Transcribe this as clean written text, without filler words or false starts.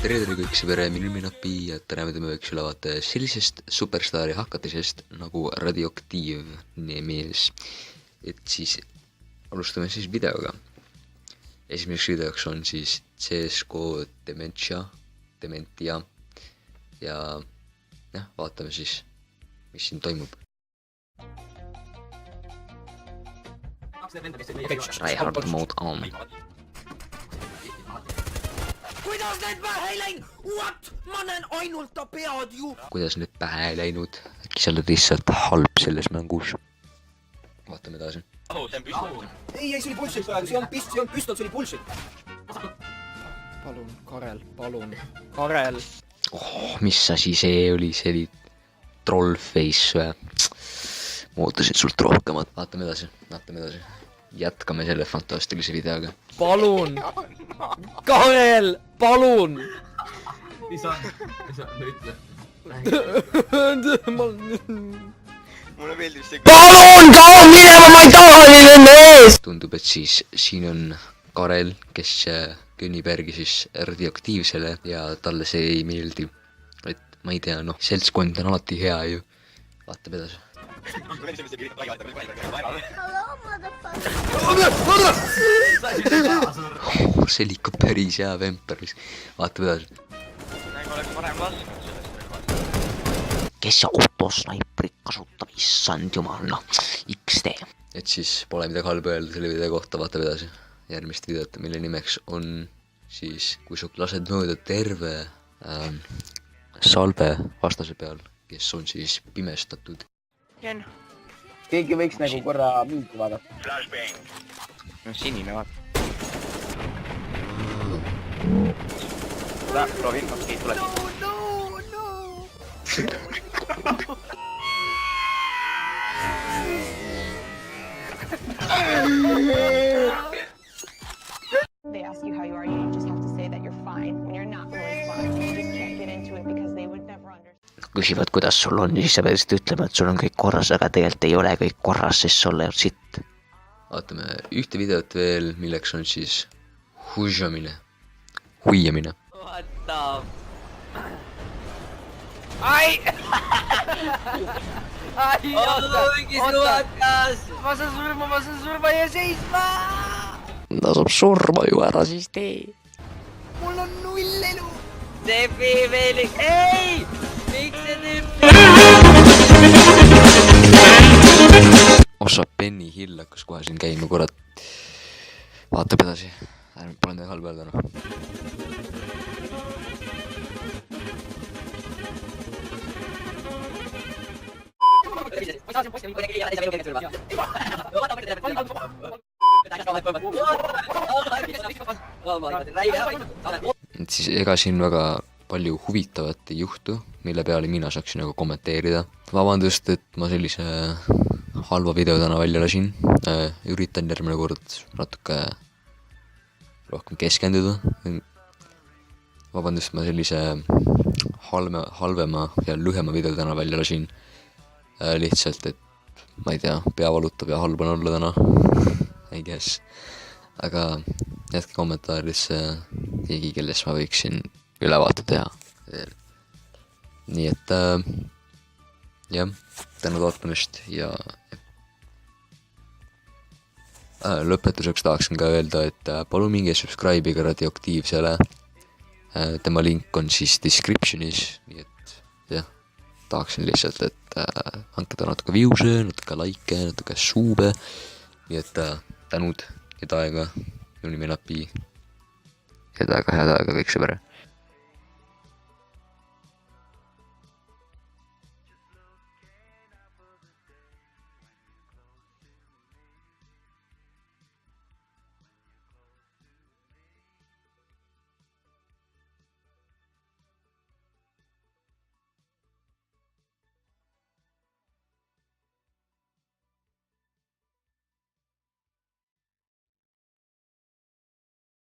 tere kõik sõbere, minu nimi Napi ja täna me teeme üks ülevaate sellisest superstaari hakatisest nagu radioaktiivnimees. Et siis alustame siis videoga. Esimeseks videoks on siis CSGO Dementia ja vaatame siis, mis siin toimub. Tryhard mode on. Kuidas need pähe ei läinud? What? Ma näen ainult ta pead ju! Kuidas need pähe ei läinud? Äkki sa oled lihtsalt halb selles mängus? Vaatame edasi. Ei, see oli bullshit praegu, see on püstol, see oli bullshit. Palun, Karel, palun. Karel! Oh, mis asi see oli? See oli trollface või? Ma ootasin sult rohkemat. Vaatame edasi. Jätkame selle fantastilise videoga. Palun! Karel! Palun! Mis on? Ütle. Mulle meeldib see... Palun! Kao minema, ma ei taha nende ees! Tundub, et siis siin on Karel, kes kõnnib järgi siis radioaktiivsele ja talle see ei meeldi. Et ma ei tea, seltskond on alati hea ju. Vaatame edasi. See oli ikka päris hea vemper. Vaatame edasi. Kes see autosnaiprit kasutab, issand jumal, XD. Et siis pole midagi halba öelda selle video kohta, vaatame edasi. Järgmist videot, mille nimeks on siis, kui sa lased mööda terve salve vastase peal, kes on siis pimestatud. Keegi võiks nagu korra mingi vaadata. No sinine vaata. Proovin, okei, tule siin. They ask you how you are, you just have to say that you're fine when you're not really fine. You just can't get into it because they would never understand. Küsivad, kuidas sul on, siis sa pead ütlema, et sul on kõik korras, aga tegelikult ei ole kõik korras, sest sul ei ole sitt. Vaatame ühte videot veel, milleks on siis huijamine. What the... Ai! Ai, oota! Ma saan surma ja seisma! Ta saab surma ju ära, siis tee. Mul on 0 elu! Tepi meelik, ei! Miks see teeb? Ossa Penny Hill hakkas kohe siin käima, kurat. Vaatab edasi. Pole midagi halba öelda, Et siis ega siin väga palju huvitavat ei juhtu, mille peale mina saaksin nagu kommenteerida. Vabandust, et ma sellise halva video täna välja lasin. Üritan järgmine kord natuke rohkem keskenduda. Vabandust, ma sellise halvema ja lühema video täna välja lasin. Lihtsalt, et ma ei tea, pea valutab ja halb on olla täna. I guess. Aga jätke kommentaaridesse keegi, kellest ma võiksin ülevaate teha. Nii et jah, tänud vaatamist ja lõpetuseks tahaksin ka öelda, et palun minge subscribe'iga radioaktiivsele. Tema link on siis descriptionis, nii et jah, tahaksin lihtsalt, et hankida natuke viewse, natuke like, natuke suube. Nii et tänud, head aega, minu nimi Napi. Head aega kõik sõbere.